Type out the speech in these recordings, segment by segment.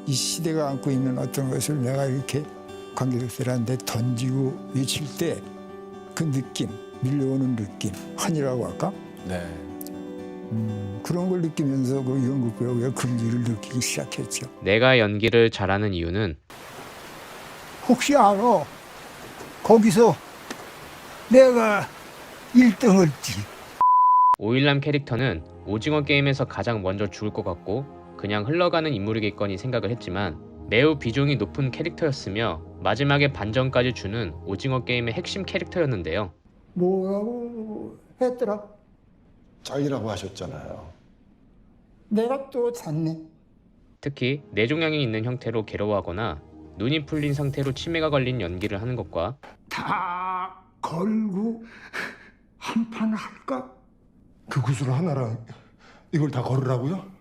이 시대가 안고 있는 어떤 것을 내가 이렇게 관객들한테 던지고 외칠 때 그 느낌, 밀려오는 느낌, 한이라고 할까? 네. 그런 걸 느끼면서 그 연극 배우의 긍지를 느끼기 시작했죠. 내가 연기를 잘하는 이유는 혹시 알아? 거기서 내가 1등을 했지. 오일남 캐릭터는 오징어 게임에서 가장 먼저 죽을 것 같고 그냥 흘러가는 인물이겠거니 생각을 했지만 매우 비중이 높은 캐릭터였으며 마지막에 반전까지 주는 오징어 게임의 핵심 캐릭터였는데요. 뭐라고 했더라? 짱이라고 하셨잖아요. 내가 또 잤네. 특히 뇌종양이 있는 형태로 괴로워하거나 눈이 풀린 상태로 치매가 걸린 연기를 하는 것과 다 걸고 한 판 할까? 그 구슬 하나랑 이걸 다 걸으라고요?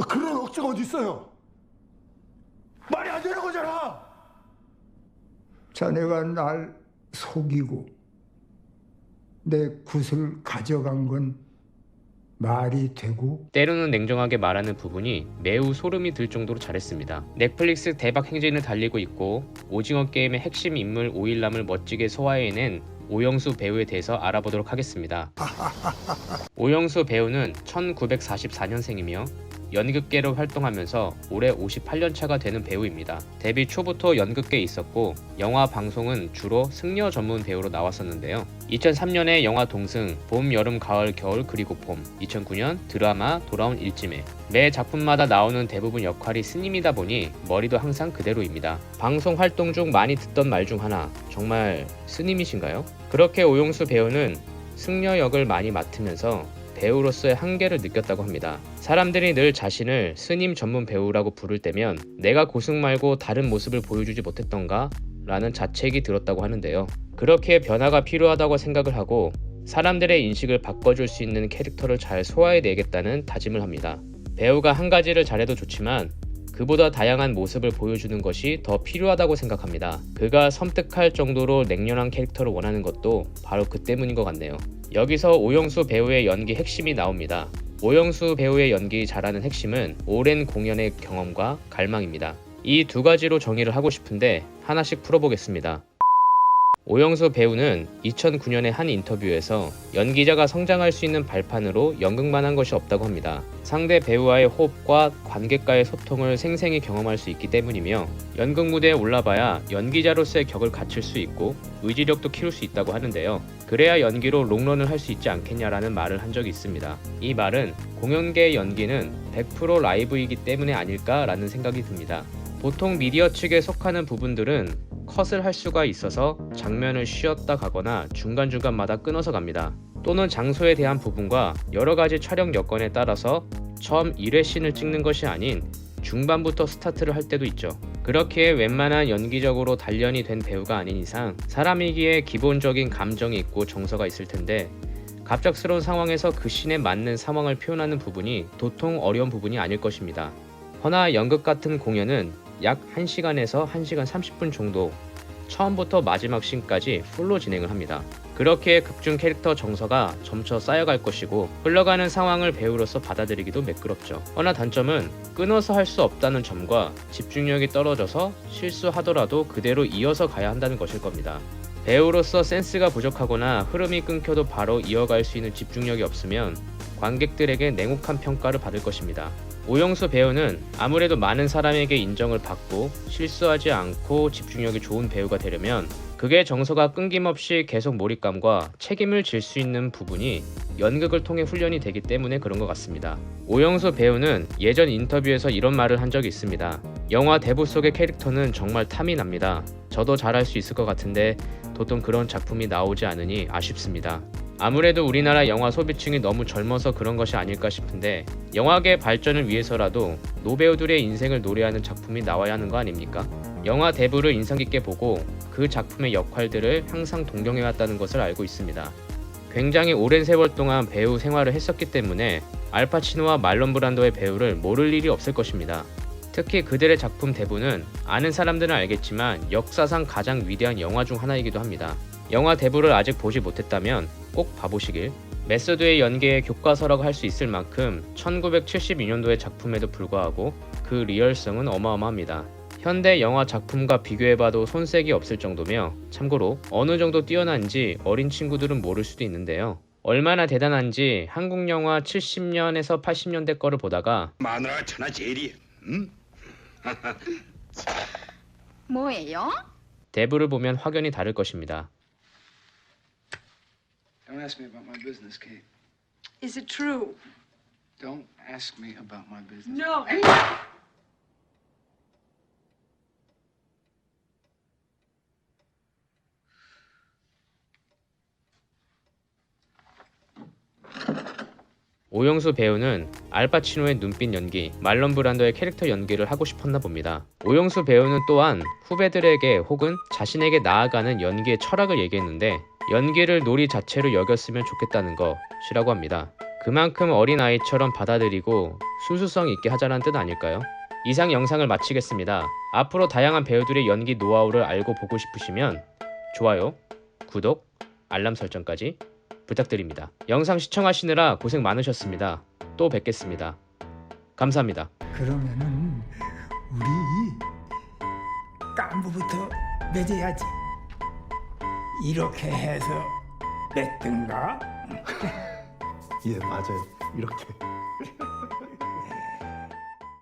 그런 억지가 어디 있어요? 말이 안 되는 거잖아. 자네가 날 속이고 내 굿을 가져간 건 말이 되고 때로는 냉정하게 말하는 부분이 매우 소름이 들 정도로 잘했습니다. 넷플릭스 대박 행진을 달리고 있고 오징어 게임의 핵심 인물 오일남을 멋지게 소화해낸 오영수 배우에 대해서 알아보도록 하겠습니다. 오영수 배우는 1944년생이며 연극계로 활동하면서 올해 58년차가 되는 배우입니다. 데뷔 초부터 연극계에 있었고 영화 방송은 주로 승려 전문 배우로 나왔었는데요. 2003년에 영화 동승, 봄, 여름, 가을, 겨울 그리고 봄, 2009년 드라마 돌아온 일지매, 매 작품마다 나오는 대부분 역할이 스님이다 보니 머리도 항상 그대로입니다. 방송 활동 중 많이 듣던 말 중 하나, 정말 스님이신가요? 그렇게 오영수 배우는 승려 역을 많이 맡으면서 배우로서의 한계를 느꼈다고 합니다. 사람들이 늘 자신을 스님 전문 배우라고 부를 때면 내가 고승 말고 다른 모습을 보여주지 못했던가? 라는 자책이 들었다고 하는데요. 그렇게 변화가 필요하다고 생각을 하고 사람들의 인식을 바꿔줄 수 있는 캐릭터를 잘 소화해내겠다는 다짐을 합니다. 배우가 한 가지를 잘해도 좋지만 그보다 다양한 모습을 보여주는 것이 더 필요하다고 생각합니다. 그가 섬뜩할 정도로 냉정한 캐릭터를 원하는 것도 바로 그 때문인 것 같네요. 여기서 오영수 배우의 연기 핵심이 나옵니다. 오영수 배우의 연기 잘하는 핵심은 오랜 공연의 경험과 갈망입니다. 이 두 가지로 정의를 하고 싶은데 하나씩 풀어보겠습니다. 오영수 배우는 2009년의 한 인터뷰에서 연기자가 성장할 수 있는 발판으로 연극만 한 것이 없다고 합니다. 상대 배우와의 호흡과 관객과의 소통을 생생히 경험할 수 있기 때문이며 연극 무대에 올라봐야 연기자로서의 격을 갖출 수 있고 의지력도 키울 수 있다고 하는데요. 그래야 연기로 롱런을 할 수 있지 않겠냐라는 말을 한 적이 있습니다. 이 말은 공연계의 연기는 100% 라이브이기 때문에 아닐까라는 생각이 듭니다. 보통 미디어 측에 속하는 부분들은 컷을 할 수가 있어서 장면을 쉬었다 가거나 중간중간마다 끊어서 갑니다. 또는 장소에 대한 부분과 여러가지 촬영 여건에 따라서 처음 1회 씬을 찍는 것이 아닌 중반부터 스타트를 할 때도 있죠. 그렇기에 웬만한 연기적으로 단련이 된 배우가 아닌 이상 사람이기에 기본적인 감정이 있고 정서가 있을 텐데 갑작스러운 상황에서 그 씬에 맞는 상황을 표현하는 부분이 도통 어려운 부분이 아닐 것입니다. 허나 연극 같은 공연은 약 1시간에서 1시간 30분 정도 처음부터 마지막 씬까지 풀로 진행을 합니다. 그렇게 극중 캐릭터 정서가 점차 쌓여갈 것이고 흘러가는 상황을 배우로서 받아들이기도 매끄럽죠. 허나 단점은 끊어서 할 수 없다는 점과 집중력이 떨어져서 실수하더라도 그대로 이어서 가야 한다는 것일 겁니다. 배우로서 센스가 부족하거나 흐름이 끊겨도 바로 이어갈 수 있는 집중력이 없으면 관객들에게 냉혹한 평가를 받을 것입니다. 오영수 배우는 아무래도 많은 사람에게 인정을 받고 실수하지 않고 집중력이 좋은 배우가 되려면 극의 정서가 끊김없이 계속 몰입감과 책임을 질 수 있는 부분이 연극을 통해 훈련이 되기 때문에 그런 것 같습니다. 오영수 배우는 예전 인터뷰에서 이런 말을 한 적이 있습니다. 영화 대부 속의 캐릭터는 정말 탐이 납니다. 저도 잘할 수 있을 것 같은데 보통 그런 작품이 나오지 않으니 아쉽습니다. 아무래도 우리나라 영화 소비층이 너무 젊어서 그런 것이 아닐까 싶은데 영화계 발전을 위해서라도 노배우들의 인생을 노래하는 작품이 나와야 하는 거 아닙니까? 영화 대부를 인상 깊게 보고 그 작품의 역할들을 항상 동경해왔다는 것을 알고 있습니다. 굉장히 오랜 세월 동안 배우 생활을 했었기 때문에 알파치노와 말론 브란도의 배우를 모를 일이 없을 것입니다. 특히 그들의 작품 대부는 아는 사람들은 알겠지만 역사상 가장 위대한 영화 중 하나이기도 합니다. 영화 대부를 아직 보지 못했다면 꼭 봐보시길 메소드의 연계에 교과서라고 할 수 있을 만큼 1972년도의 작품에도 불구하고 그 리얼성은 어마어마합니다. 현대 영화 작품과 비교해봐도 손색이 없을 정도며 참고로 어느 정도 뛰어난지 어린 친구들은 모를 수도 있는데요. 얼마나 대단한지 한국 영화 70년에서 80년대 거를 보다가 마누라가 천하제일이야. 응? 뭐예요? 대부를 보면 확연히 다를 것입니다. Don't ask me about my business, Kate. Is it true? Don't ask me about my business. No. 오영수 배우는 알파치노의 눈빛 연기, 말론 브란도의 캐릭터 연기를 하고 싶었나 봅니다. 오영수 배우는 또한 후배들에게 혹은 자신에게 나아가는 연기의 철학을 얘기했는데 연기를 놀이 자체로 여겼으면 좋겠다는 것이라고 합니다. 그만큼 어린아이처럼 받아들이고 순수성 있게 하자는 뜻 아닐까요? 이상 영상을 마치겠습니다. 앞으로 다양한 배우들의 연기 노하우를 알고 보고 싶으시면 좋아요, 구독, 알람 설정까지 부탁드립니다. 영상 시청하시느라 고생 많으셨습니다. 또 뵙겠습니다. 감사합니다. 그러면은 우리 깐부부터 맺어야지. 이렇게 해서 맺든가. 예, 맞아요. 이렇게.